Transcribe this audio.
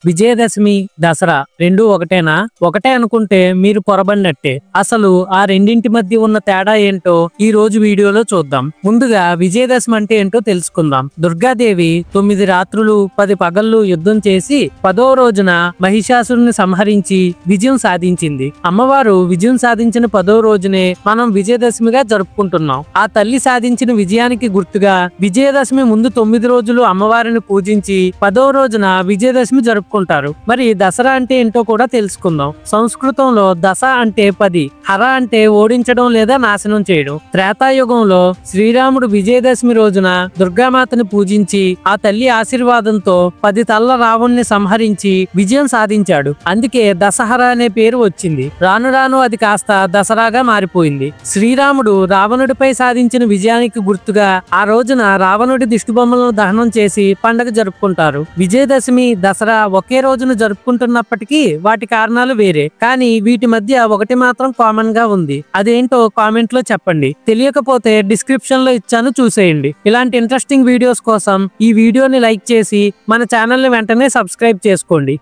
విజయదశమి దసరా రెండు ఒకటేనా? ఒకటే అనుకుంటే మీరు పొరబడినట్టే. అసలు ఆ రెండింటి మధ్య ఉన్న తేడా ఏంటో ఈ రోజు వీడియోలో చూద్దాం. ముందుగా విజయదశమి అంటే ఏంటో తెలుసుకుందాం. దుర్గాదేవి 9 రాత్రులు 10 పగళ్ళు యుద్ధం చేసి 10వ రోజున మహిషాసురుని సంహరించి విజయం సాధించింది. అమ్మవారు విజయం సాధించిన 10వ రోజునే మనం విజయదశమిగా జరుపుకుంటున్నాం. ఆ తల్లి సాధించిన విజయానికి గుర్తుగా విజయదశమి ముందు 9 రోజులు అమ్మవారిని పూజించి 10వ రోజున విజయదశమి జరుపుకుంటారు. మరి దసరా అంటే ఏంటో కూడా తెలుసుకుందాం. సంస్కృతంలో దశ అంటే 10, హర అంటే ఓడించడం లేదా నాశనం చేయడం. త్రేతాయుగంలో శ్రీరాముడు విజయదశమి రోజున దుర్గామాతని పూజించి ఆ తల్లి ఆశీర్వాదంతో 10 తల్ల రావణ్ణి సంహరించి విజయం సాధించాడు. అందుకే దశహర అనే పేరు వచ్చింది. రాను రాను అది కాస్త దసరాగా మారిపోయింది. శ్రీరాముడు రావణుడిపై సాధించిన విజయానికి గుర్తుగా ఆ రోజున రావణుడి దిష్టిబొమ్మలను దహనం చేసి పండగ జరుపుకుంటారు. విజయదశమి, దసరా ఒకే రోజున జరుపుకుంటున్నప్పటికీ వాటి కారణాలు వేరే. కానీ వీటి మధ్య ఒకటి మాత్రం కామన్ గా ఉంది. అదేంటో కామెంట్ లో చెప్పండి. తెలియకపోతే డిస్క్రిప్షన్ లో ఇచ్చాను, చూసేయండి. ఇలాంటి ఇంట్రెస్టింగ్ వీడియోస్ కోసం ఈ వీడియోని లైక్ చేసి మన ఛానల్ ని వెంటనే సబ్స్క్రైబ్ చేసుకోండి.